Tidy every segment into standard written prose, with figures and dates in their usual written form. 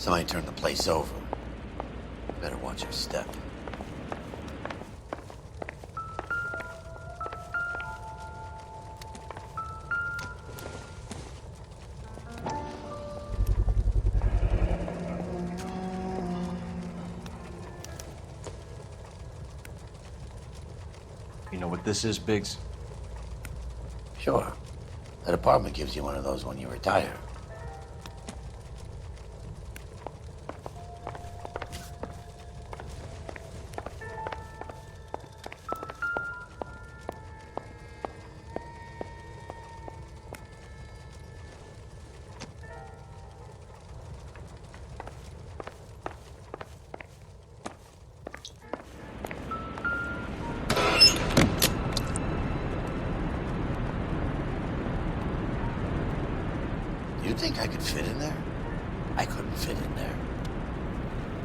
Somebody turned the place over. Better watch your step. You know what this is, Biggs? Sure. That apartment gives you one of those when you retire. You think I could fit in there? I couldn't fit in there.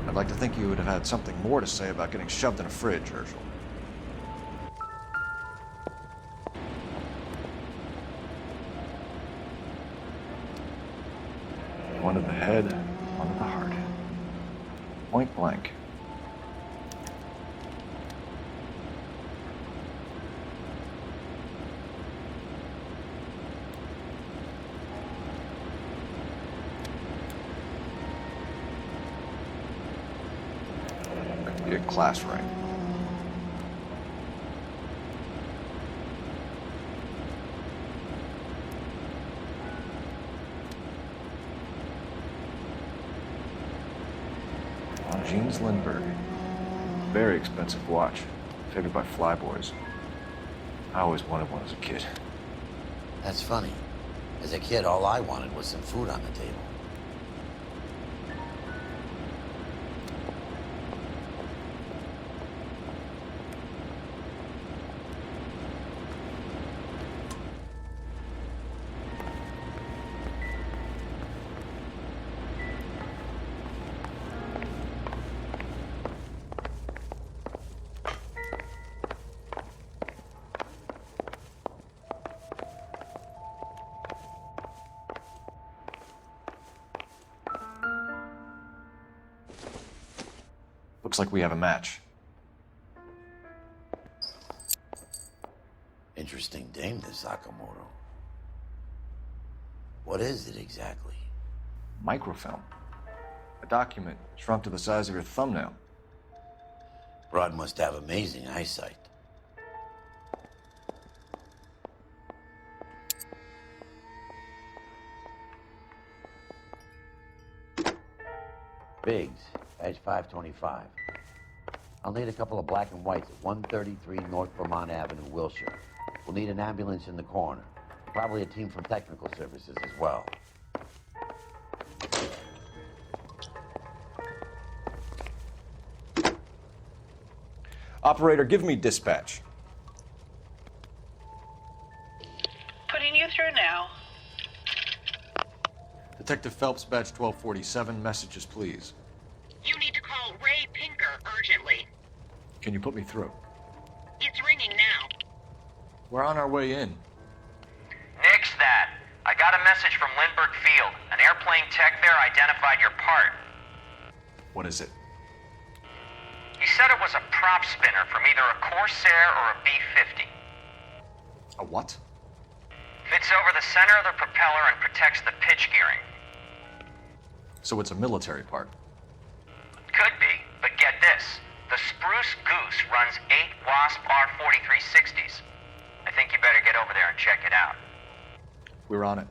I'd like to think you would have had something more to say about getting shoved in a fridge, Herschel. One to the head, one to the heart. Point blank. Could be a class ring. James Lindbergh. Very expensive watch. Figured by flyboys. I always wanted one as a kid. That's funny. As a kid, all I wanted was some food on the table. Looks like we have a match. Interesting dame, this Sakamoto. What is it exactly? Microfilm. A document shrunk to the size of your thumbnail. Broad must have amazing eyesight. Biggs, edge 525. I'll need a couple of black and whites at 133 North Vermont Avenue, Wilshire. We'll need an ambulance in the corner. Probably a team from technical services as well. Operator, give me dispatch. Putting you through now. Detective Phelps, badge 1247, messages, please. You need to call Ray Pinker urgently. Can you put me through? It's ringing now. We're on our way in. Nix that. I got a message from Lindbergh Field. An airplane tech there identified your part. What is it? He said it was a prop spinner from either a Corsair or a B-50. A what? Fits over the center of the propeller and protects the pitch gearing. So it's a military part. Could be, but get this. The Spruce Goose runs 8 Wasp R-4360s. I think you better get over there and check it out. We're on it.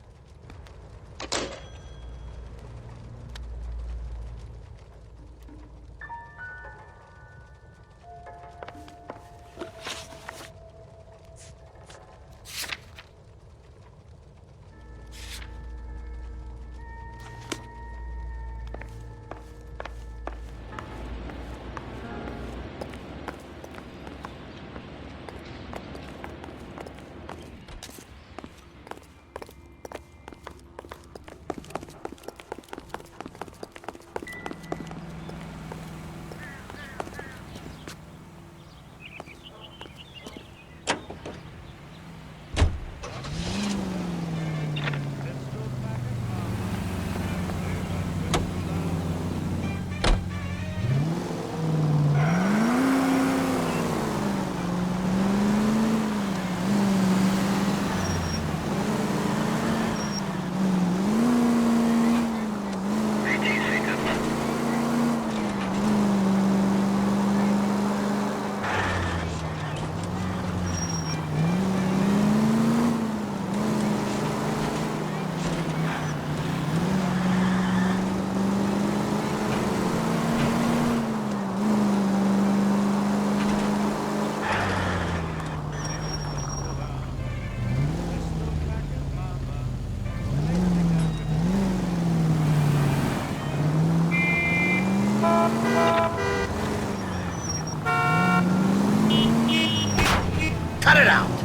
Cut it out!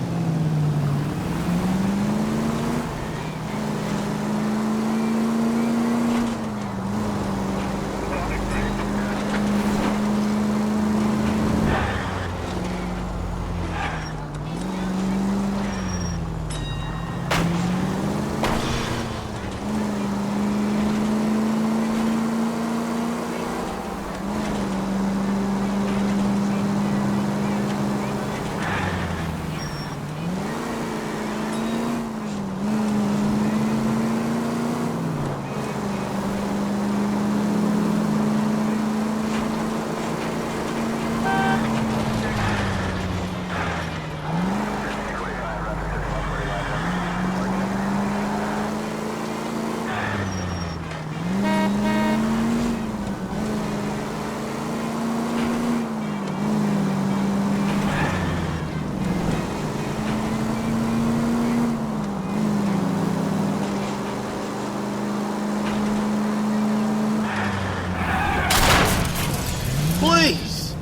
Please!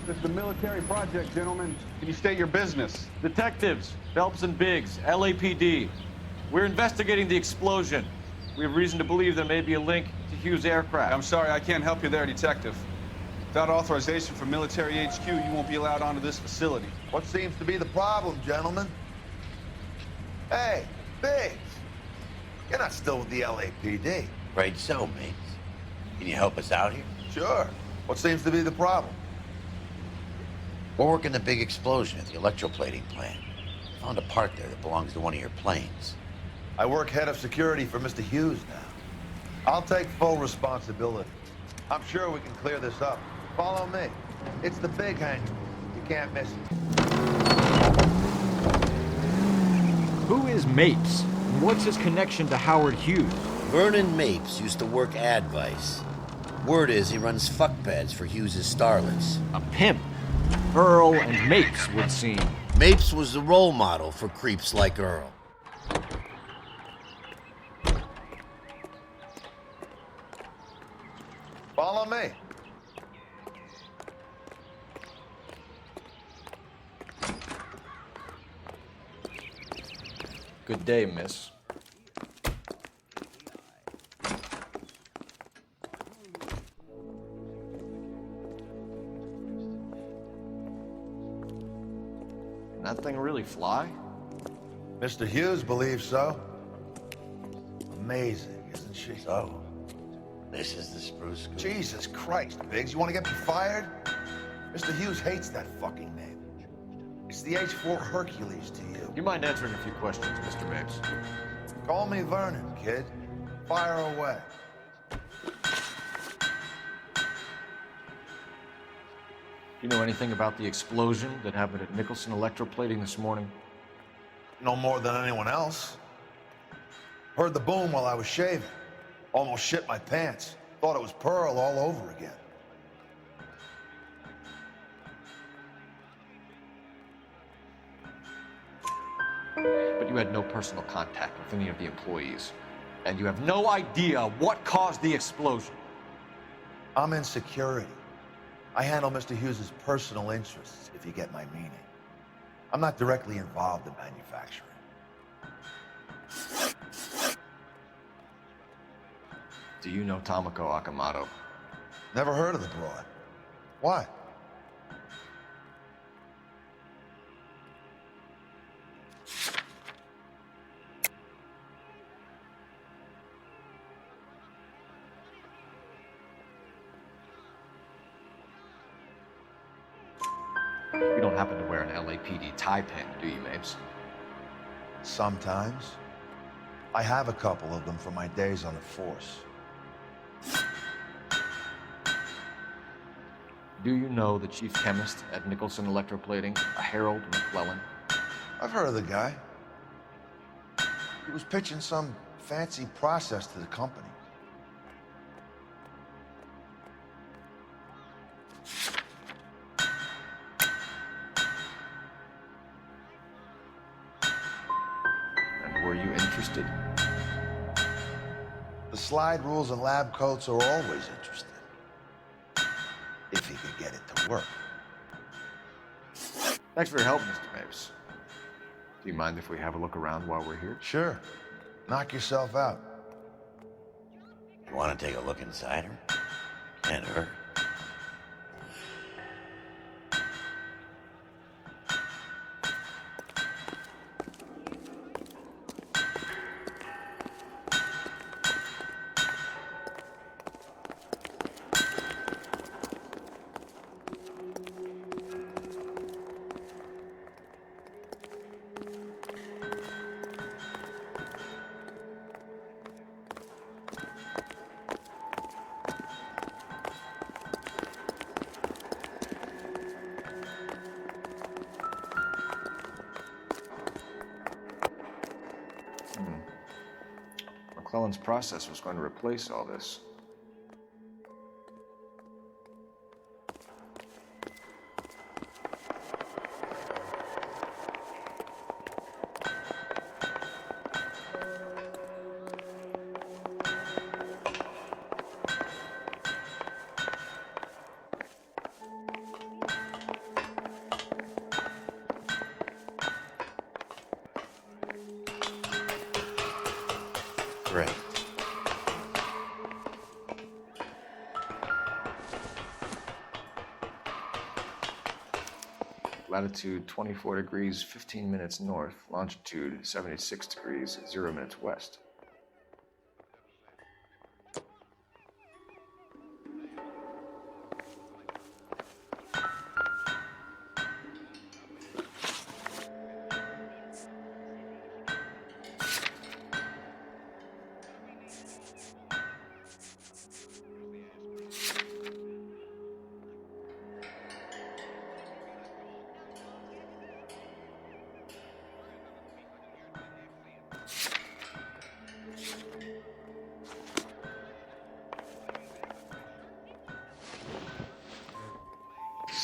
It's a military project, gentlemen. Can you state your business? Detectives, Phelps and Biggs, LAPD. We're investigating the explosion. We have reason to believe there may be a link to Hughes' aircraft. I'm sorry, I can't help you there, Detective. Without authorization from military HQ, you won't be allowed onto this facility. What seems to be the problem, gentlemen? Hey, Biggs! You're not still with the LAPD. Afraid so, mates. Can you help us out here? Sure. What seems to be the problem? We're working the big explosion at the electroplating plant. Found a part there that belongs to one of your planes. I work head of security for Mr. Hughes now. I'll take full responsibility. I'm sure we can clear this up. Follow me. It's the big hangar. You can't miss it. Who is Mapes? And what's his connection to Howard Hughes? Vernon Mapes used to work Advice. Word is he runs fuck beds for Hughes' starlets. A pimp. Earl and Mapes would seem. Mapes was the role model for creeps like Earl. Follow me. Good day, miss. Can that thing really fly? Mr. Hughes believes so. Amazing, isn't she? So, this is the spruce goose. Jesus Christ, Biggs, you want to get me fired? Mr. Hughes hates that fucking name. It's the H-4 Hercules to you. Do you mind answering a few questions, Mr. Mapes? Call me Vernon, kid. Fire away. Do you know anything about the explosion that happened at Nicholson Electroplating this morning? No more than anyone else. Heard the boom while I was shaving. Almost shit my pants. Thought it was Pearl all over again. But you had no personal contact with any of the employees. And you have no idea what caused the explosion. I'm in security. I handle Mr. Hughes' personal interests, if you get my meaning. I'm not directly involved in manufacturing. Do you know Tomoko Akamoto? Never heard of the broad. Why? You don't happen to wear an LAPD tie pin, do you, Mapes? Sometimes. I have a couple of them from my days on the force. Do you know the chief chemist at Nicholson Electroplating, a Harold McClellan? I've heard of the guy. He was pitching some fancy process to the company. And were you interested? The slide rules and lab coats are always interested. If he could get it to work. Thanks for your help, Mr. Mapes. Do you mind if we have a look around while we're here? Sure. Knock yourself out. You want to take a look inside her? Can't hurt. McClellan's process was going to replace all this. Great. Latitude 24 degrees, 15 minutes north. Longitude 76 degrees, 0 minutes west.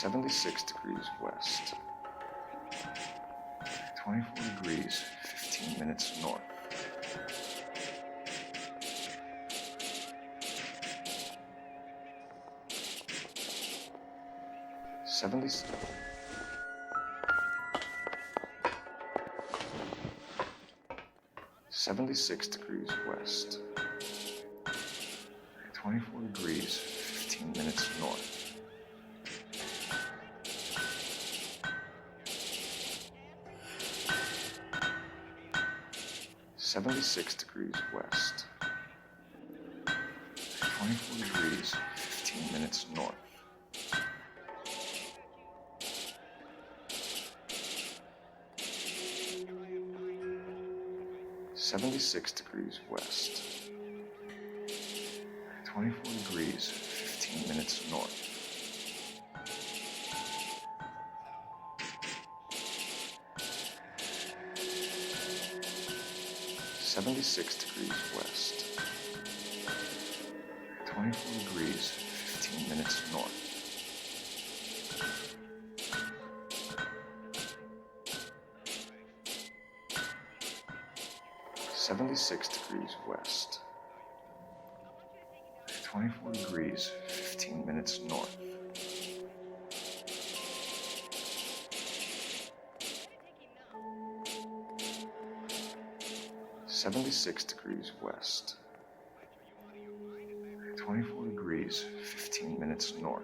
.76 degrees west. 24 degrees, 15 minutes north. .76 degrees west. 24 degrees, 15 minutes north. 76 degrees west. 24 degrees, 15 minutes north. 76 degrees west. 24 degrees, 15 minutes north. 76 degrees west. 24 degrees, 15 minutes north. 76 degrees west. 24 degrees, 15 minutes north. 76 degrees west. 24 degrees, 15 minutes north.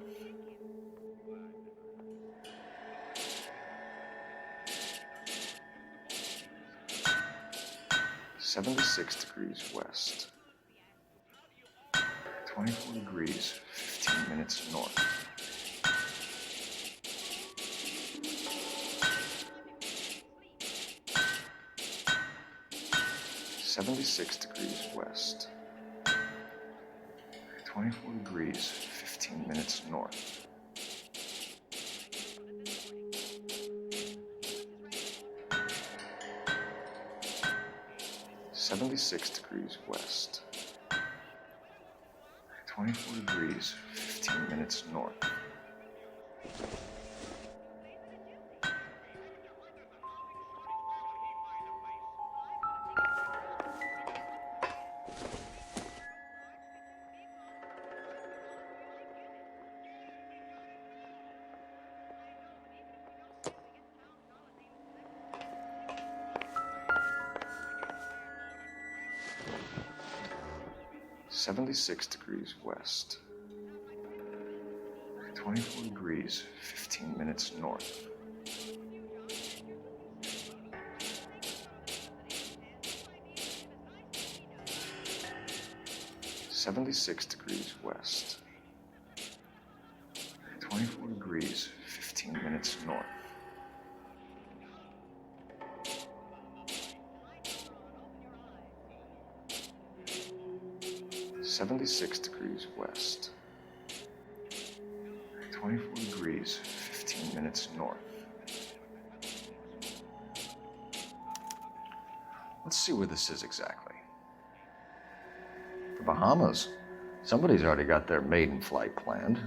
"76 degrees west. 24 degrees, 15 minutes north. 76 degrees west. 24 degrees, 15 minutes north. 76 degrees west. 24 degrees, 15 minutes north. "76 degrees west. 24 degrees, 15 minutes north. 76 degrees west. 24 degrees, 15 minutes north. "76 degrees west. 24 degrees, 15 minutes north." Let's see where this is exactly. The Bahamas. Somebody's already got their maiden flight planned.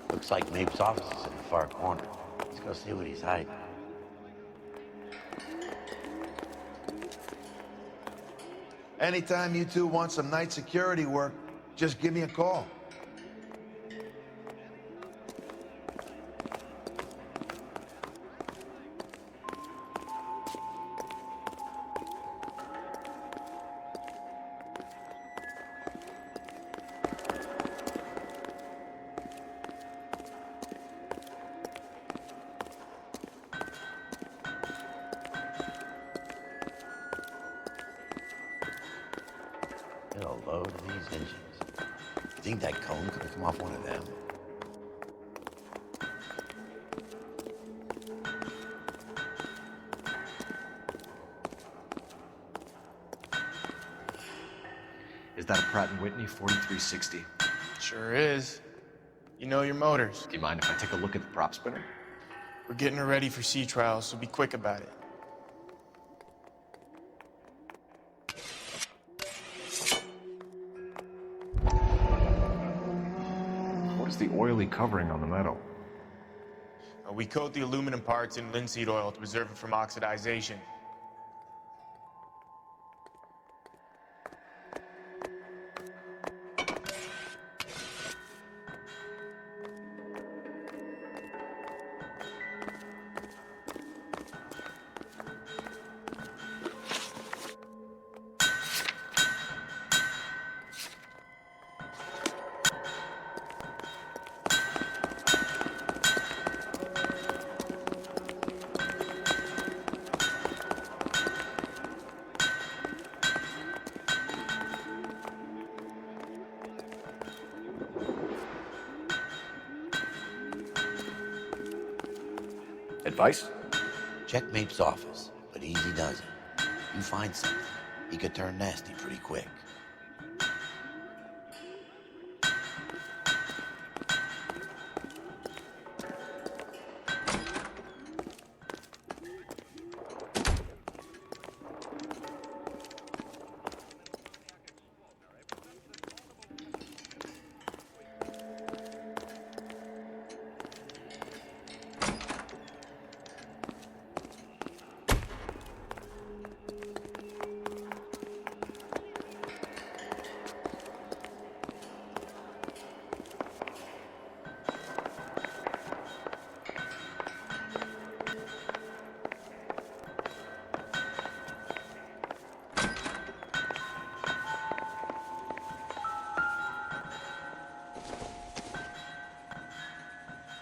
Looks like Mapes' office is in the far corner. Let's go see what he's hiding. Anytime you two want some night security work, just give me a call. Get a load of these engines. You think that cone could have come off one of them? Is that a Pratt & Whitney 4360? Sure is. You know your motors. Do you mind if I take a look at the prop spinner? We're getting her ready for sea trials, so be quick about it. What is the oily covering on the metal? We coat the aluminum parts in linseed oil to preserve it from oxidization. Advice? Check Mapes' office, but easy does it. You find something, he could turn nasty pretty quick.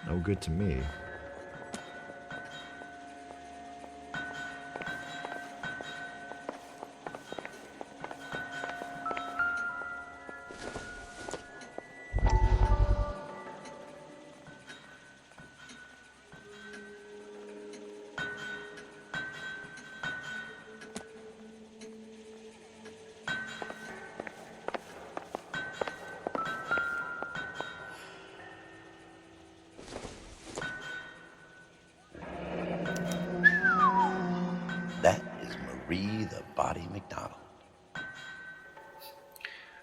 No good to me. That is Marie the Body McDonald.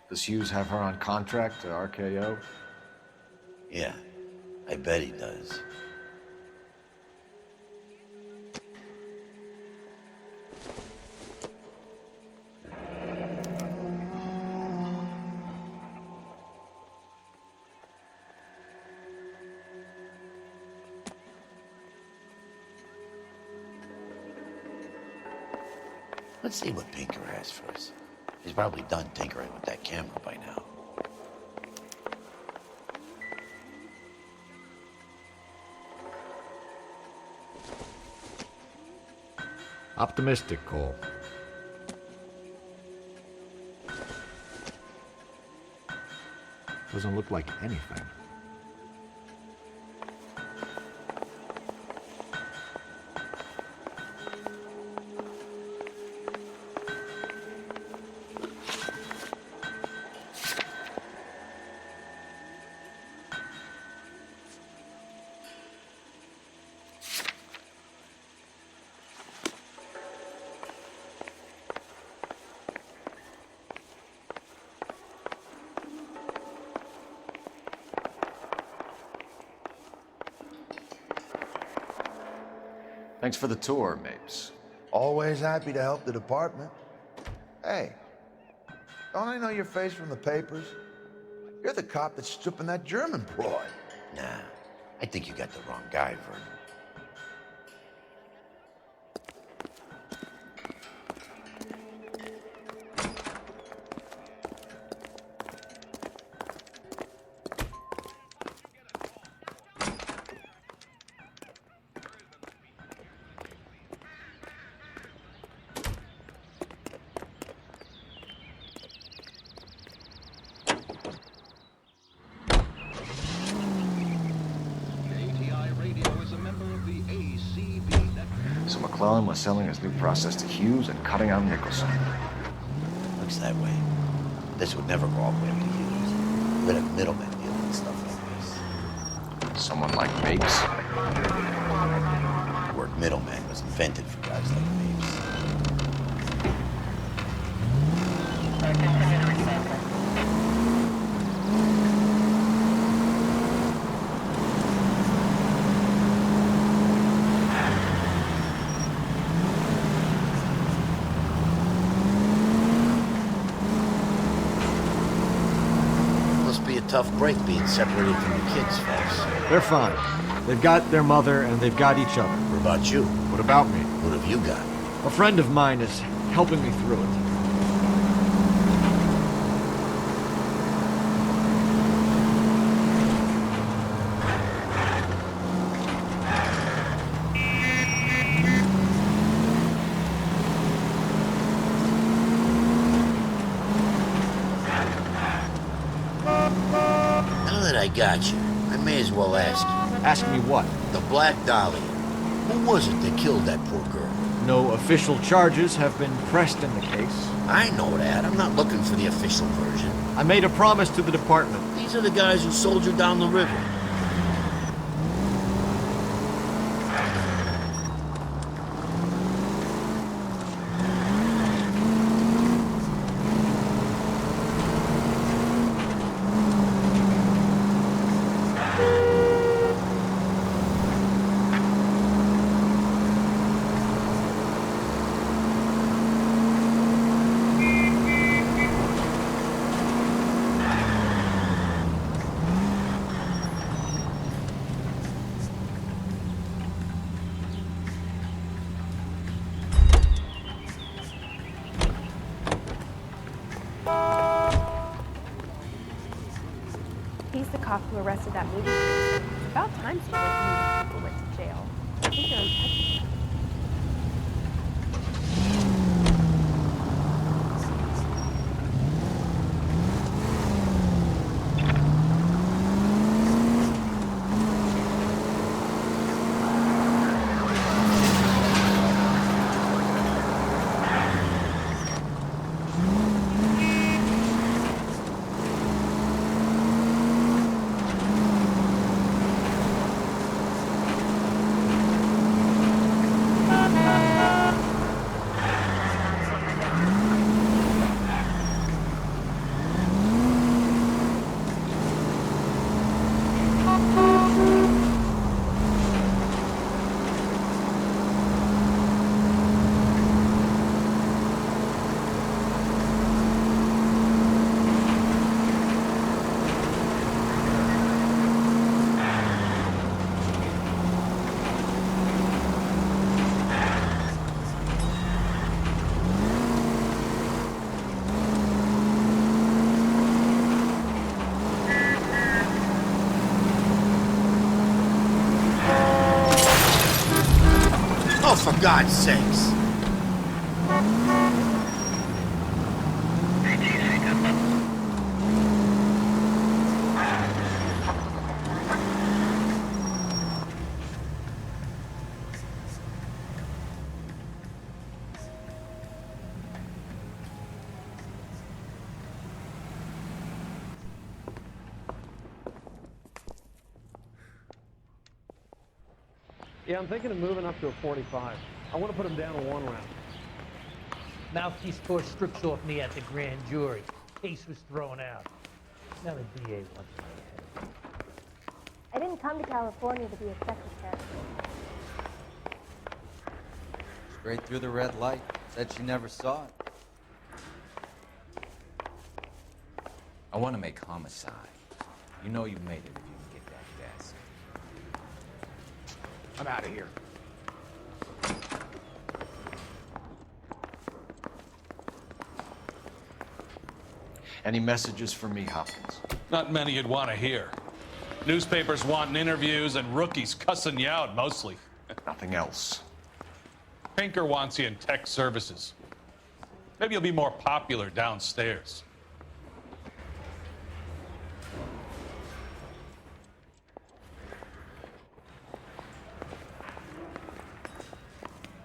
Does Hughes have her on contract to RKO? Yeah, I bet he does. Let's see what Pinker has for us. He's probably done tinkering with that camera by now. Optimistic, Cole. Doesn't look like anything. Thanks for the tour, Mapes. Always happy to help the department. Hey, don't I know your face from the papers? You're the cop that's stripping that German broad. Nah, I think you got the wrong guy, Vernon. So McClellan was selling his new process to Hughes and cutting out Nicholson. Looks that way. This would never go all the way up to Hughes. We'd have middlemen dealing with stuff like this. Someone like Mapes? The word middleman was invented for guys like Mapes. Tough break being separated from the kids, folks. They're fine. They've got their mother and they've got each other. What about you? What about me? What have you got? A friend of mine is helping me through it. Now that I got you, I may as well ask you. Ask me what? The Black Dahlia. Who was it that killed that poor girl? No official charges have been pressed in the case. I know that. I'm not looking for the official version. I made a promise to the department. These are the guys who sold you down the river. He's the cop who arrested that movie producer. It's about time some of people went to jail. I think they're untouchable. Oh, for God's sakes! Yeah, I'm thinking of moving up to a 45. I want to put him down to 1 round. Mouthpiece tore strips off me at the grand jury. Case was thrown out. Now the DA wants my head. I didn't come to California to be a secretary. Straight through the red light. Said she never saw it. I want to make homicide. You know you made it if you can get that gas. I'm out of here. Any messages for me, Hopkins? Not many you'd want to hear. Newspapers wanting interviews and rookies cussing you out, mostly. Nothing else. Pinker wants you in tech services. Maybe you'll be more popular downstairs.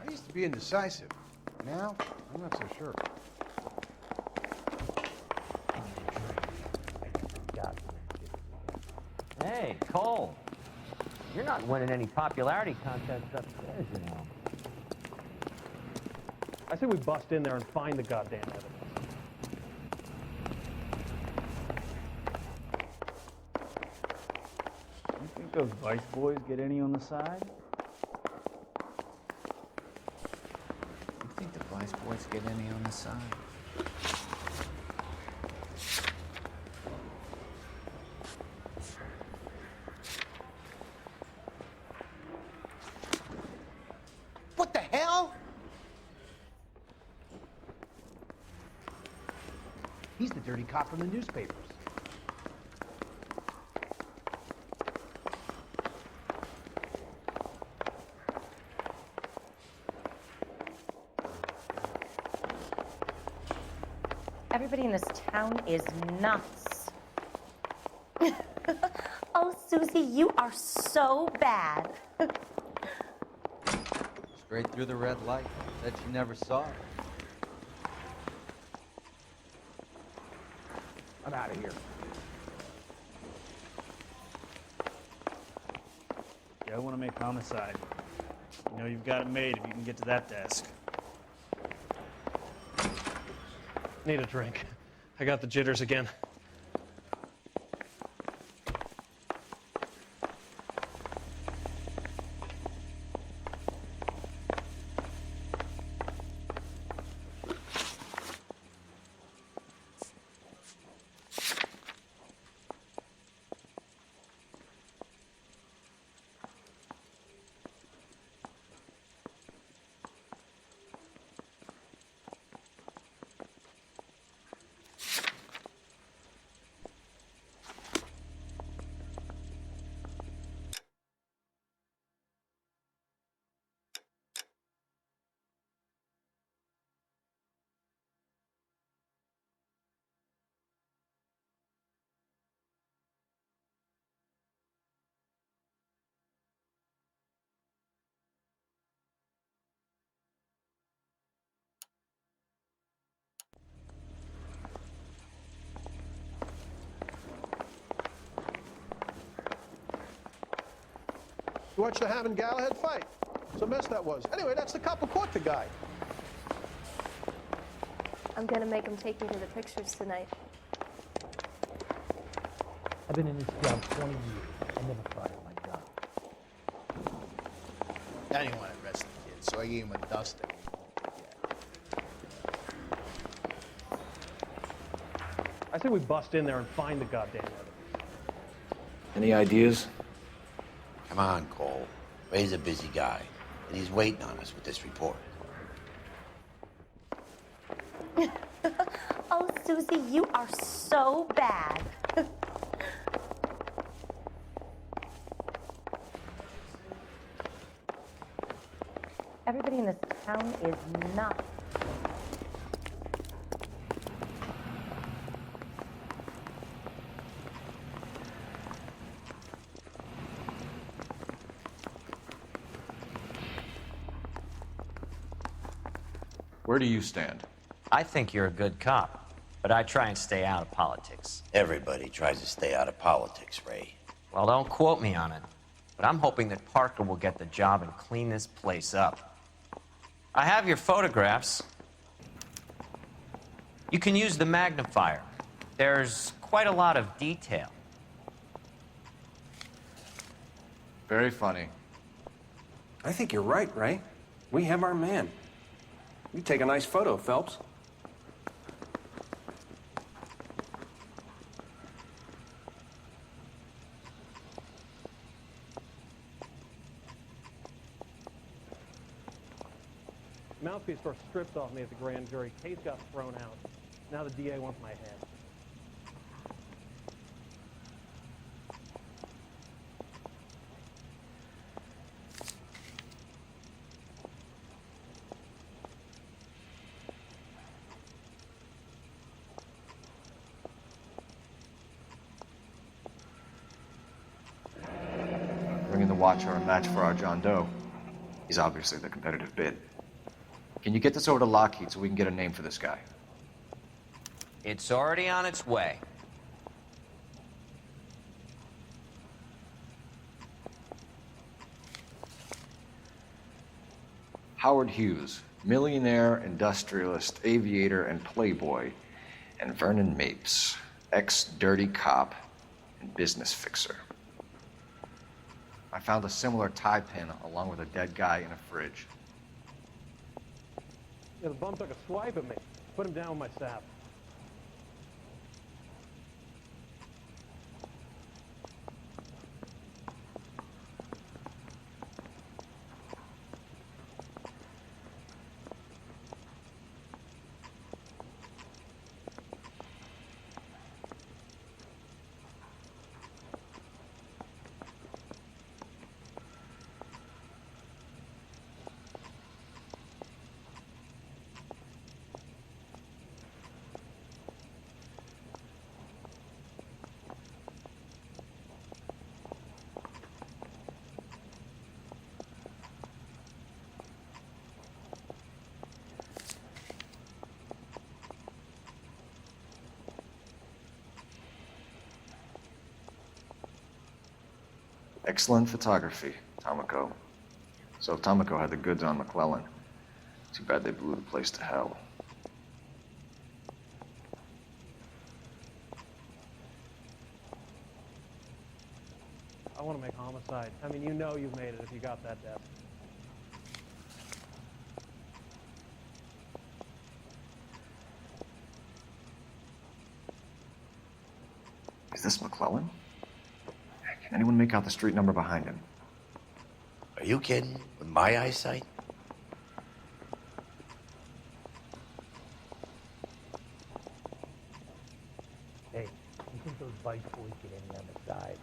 I used to be indecisive. Now, I'm not so sure. Hey, Cole. You're not winning any popularity contests upstairs, you know. I say we bust in there and find the goddamn evidence. You think those Vice boys get any on the side? You think the Vice boys get any on the side? What the hell? He's the dirty cop from the newspapers. Everybody in this town is nuts. Oh, Susie, you are so bad. Straight through the red light. Said she never saw it. I'm out of here. Joe, want to make homicide. You know you've got it made if you can get to that desk. Need a drink. I got the jitters again. You watched the Hammond Galahad fight. It's a mess that was. Anyway, that's the cop who caught the guy. I'm gonna make him take me to the pictures tonight. I've been in this job 20 years. I never fired my gun. I didn't want to arrest the kid, so I gave him a dusting. I say we bust in there and find the goddamn evidence. Any ideas? Come on, Cole. Ray's a busy guy, and he's waiting on us with this report. Oh, Susie, you are so bad. Everybody in this town is nuts. Where do you stand? I think you're a good cop, but I try and stay out of politics. Everybody tries to stay out of politics, Ray. Well, don't quote me on it, but I'm hoping that Parker will get the job and clean this place up. I have your photographs. You can use the magnifier. There's quite a lot of detail. Very funny. I think you're right, Ray. We have our man. You take a nice photo, Phelps. Mouthpiece first stripped off me at the grand jury. Case got thrown out. Now the DA wants my head. Bringing the Watcher a match for our John Doe. He's obviously the competitive bid. Can you get this over to Lockheed so we can get a name for this guy? It's already on its way. Howard Hughes, millionaire, industrialist, aviator, and playboy, and Vernon Mapes, ex-dirty cop and business fixer. I found a similar tie pin along with a dead guy in a fridge. Yeah, the bum took a swipe at me. Put him down with my sap. Excellent photography, Tomoko. So Tomoko had the goods on McClellan. Too bad they blew the place to hell. I want to make homicide. I mean, you know you've made it if you got that desk. Is this McClellan? Can anyone make out the street number behind him? Are you kidding? With my eyesight? Hey, you think those Vice boys get any on the side?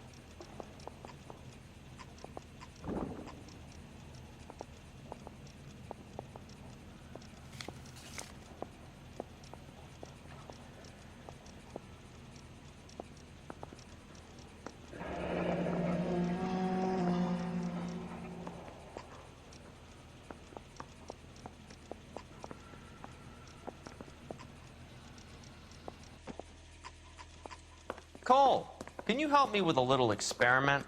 Cole, can you help me with a little experiment?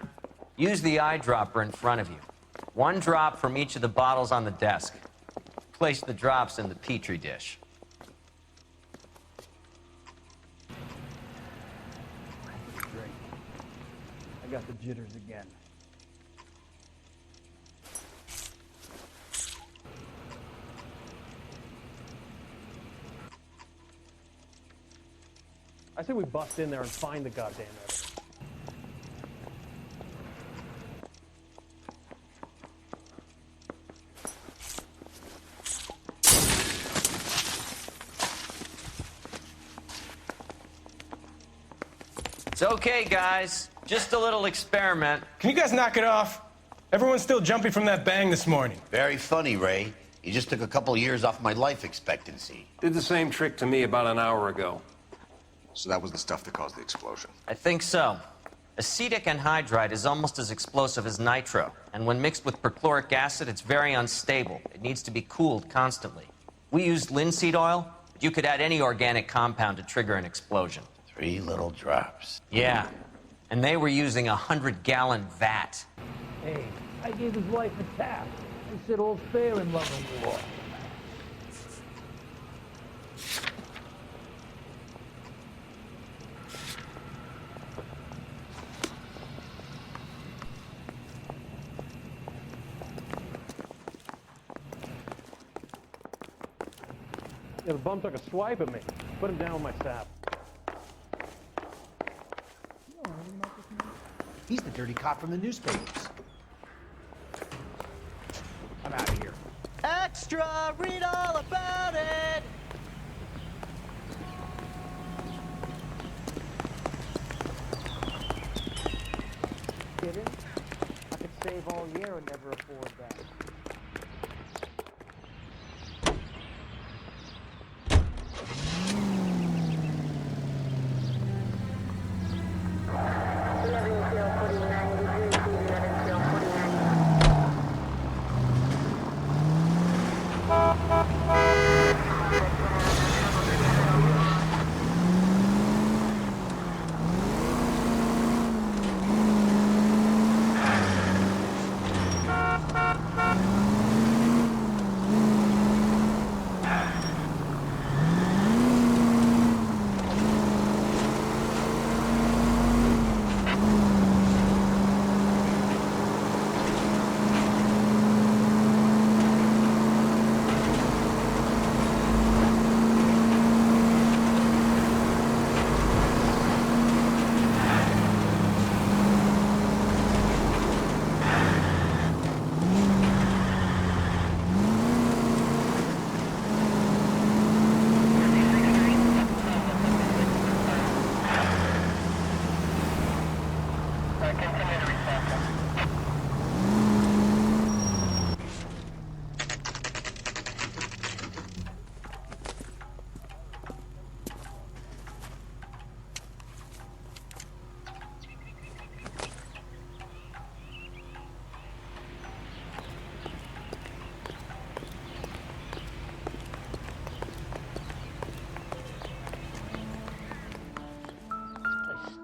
Use the eyedropper in front of you. One drop from each of the bottles on the desk. Place the drops in the Petri dish. Great. I got the jitters again. I say we bust in there and find the goddamn evidence. It's okay, guys. Just a little experiment. Can you guys knock it off? Everyone's still jumpy from that bang this morning. Very funny, Ray. You just took a couple of years off my life expectancy. Did the same trick to me about an hour ago. So that was the stuff that caused the explosion. I think so. Acetic anhydride is almost as explosive as nitro, and when mixed with perchloric acid, it's very unstable. It needs to be cooled constantly. We used linseed oil, but you could add any organic compound to trigger an explosion. 3 little drops. Yeah, and they were using a 100-gallon vat. Hey, I gave his wife a tap. He said all's fair in love and war. Yeah, the bum took a swipe at me. Put him down with my sap. He's the dirty cop from the newspapers. I'm out of here. Extra! Read all about it! Kidding? I could save all year and never afford that.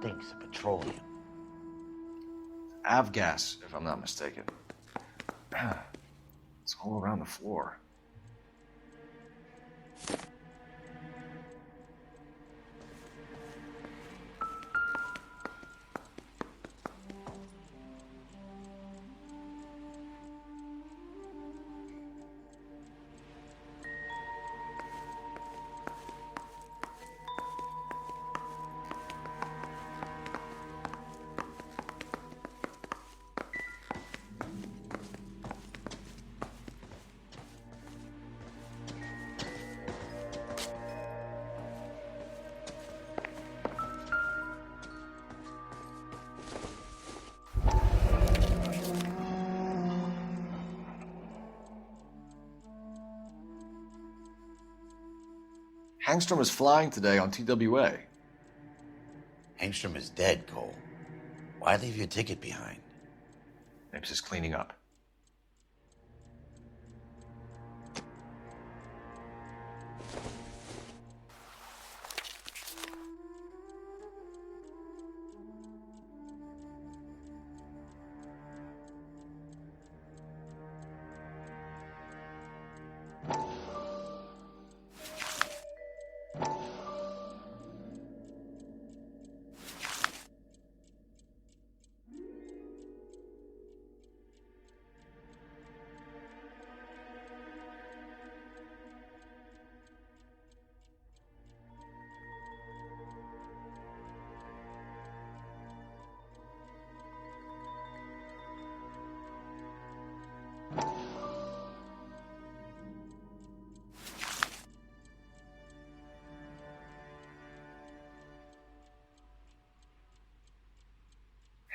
Stinks of petroleum. Avgas, if I'm not mistaken. It's all around the floor. Hangstrom is flying today on TWA. Hangstrom is dead, Cole. Why leave your ticket behind? Mapes is cleaning up.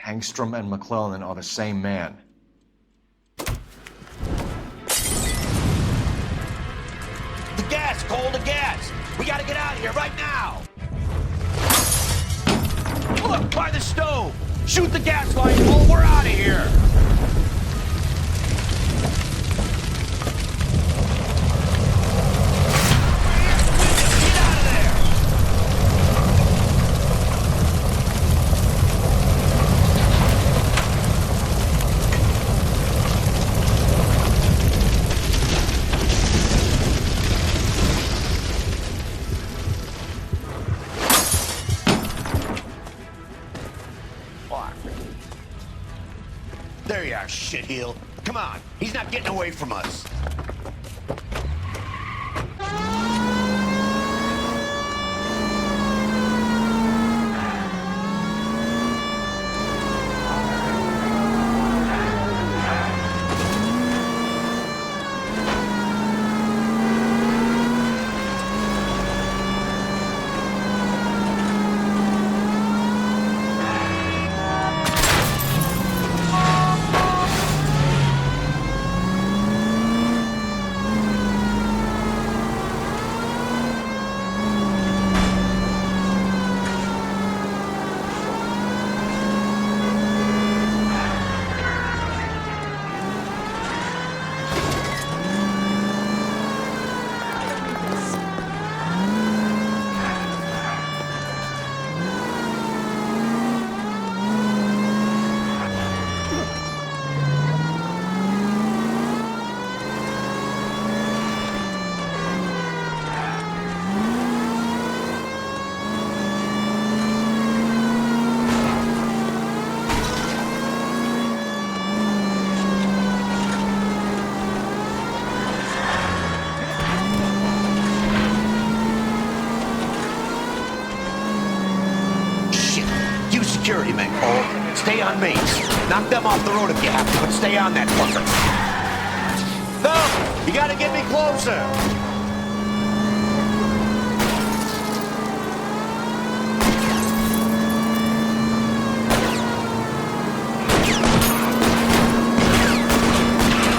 Hangstrom and McClellan are the same man. The gas, Cole, the gas! We gotta get out of here right now! Look, by the stove! Shoot the gas line, Cole, we're out of here! There you are, shitheel. Come on, he's not getting away from us. Security men, Cole. Stay on me. Knock them off the road if you have to, but stay on that fucker. No! You gotta get me closer!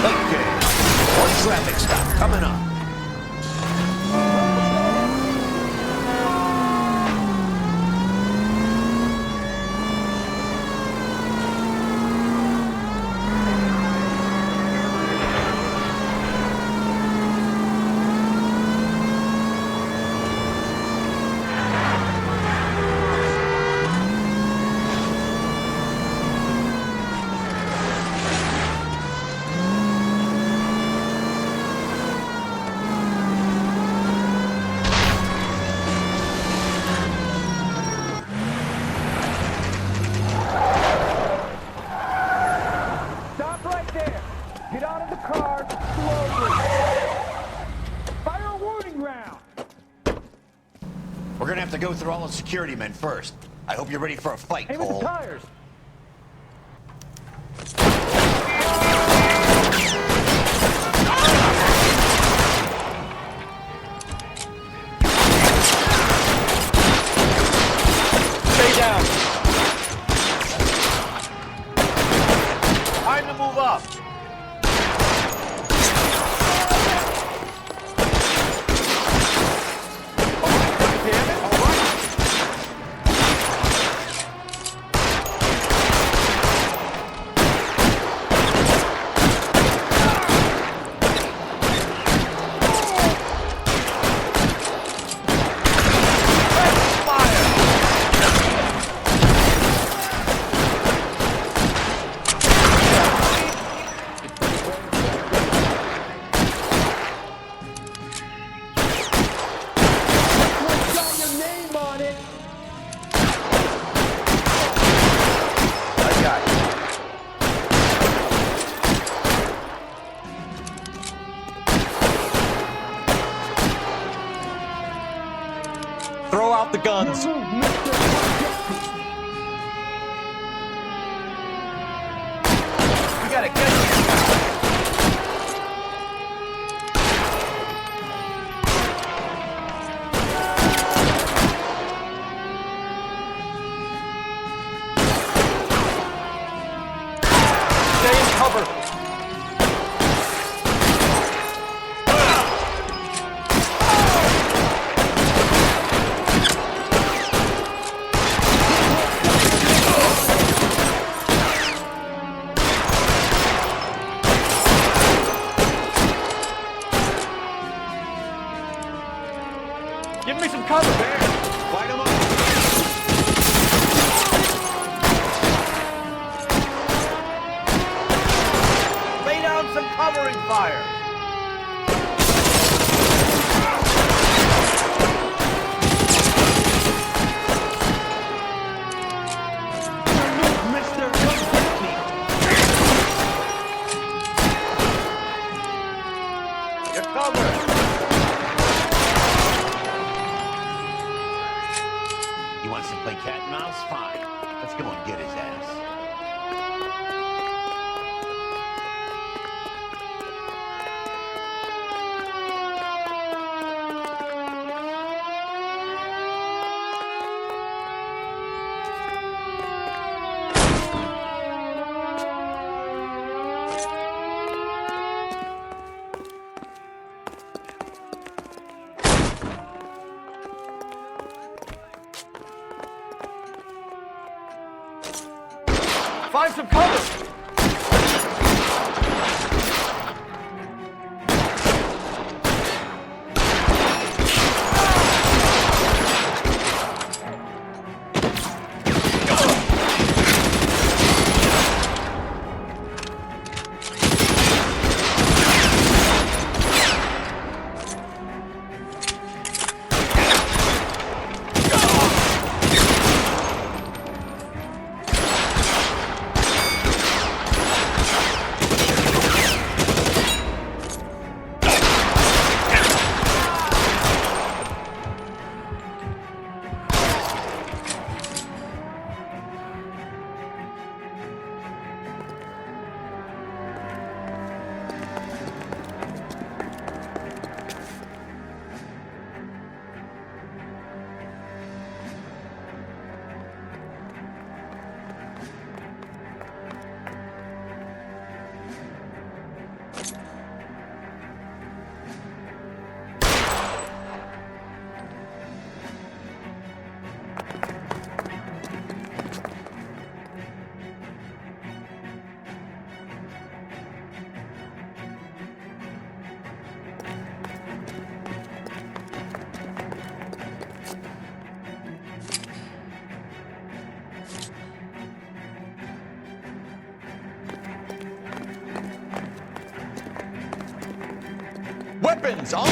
Okay. One traffic stop coming up. go through all the security men first. I hope you're ready for a fight, Aim at the Cole. tires. Stay down. Time to move up. Throw out the guns. We gotta get you. Stay in cover. Give me some cover, man. Light 'em up. Lay down some covering fire. Mister, come get me. You're covered. He wants to play cat and mouse? Fine. Let's go and get his ass. Find some cover. Weapons on.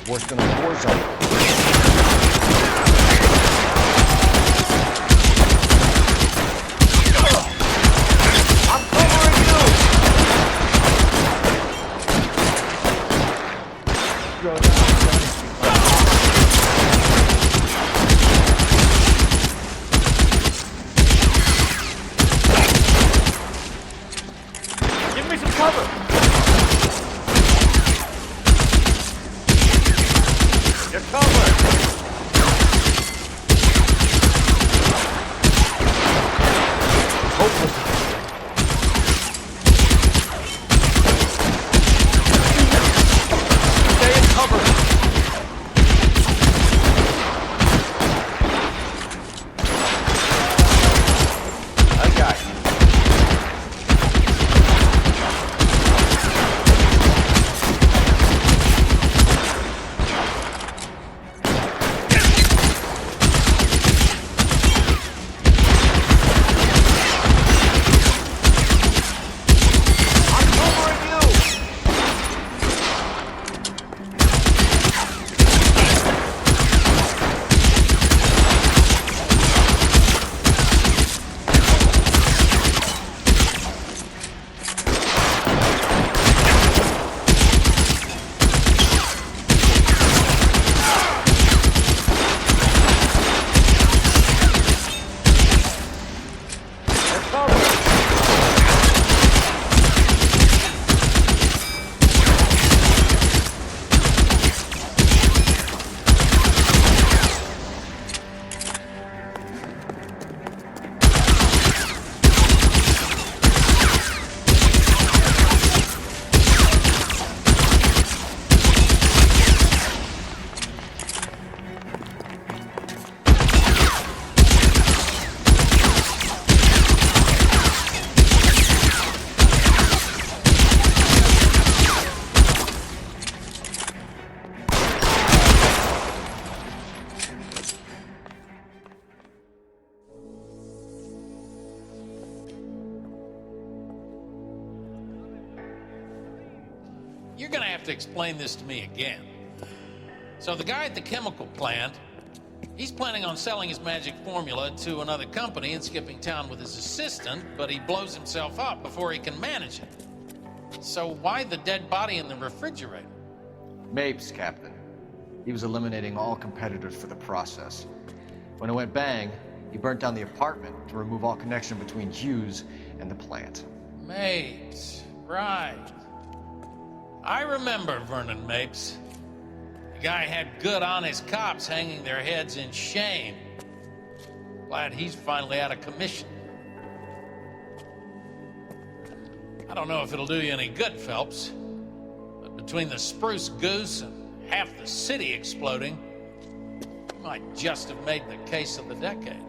It's worse than a war zone. Give me some cover. You're covered. Hopeless. Stay in cover. I got you. You're gonna have to explain this to me again. So the guy at the chemical plant, he's planning on selling his magic formula to another company and skipping town with his assistant, but he blows himself up before he can manage it. So why the dead body in the refrigerator? Mapes, Captain. He was eliminating all competitors for the process. When it went bang, he burnt down the apartment to remove all connection between Hughes and the plant. Mapes, right. I remember Vernon Mapes. The guy had good, honest cops hanging their heads in shame. Glad he's finally out of commission. I don't know if it'll do you any good, Phelps, but between the spruce goose and half the city exploding, you might just have made the case of the decade.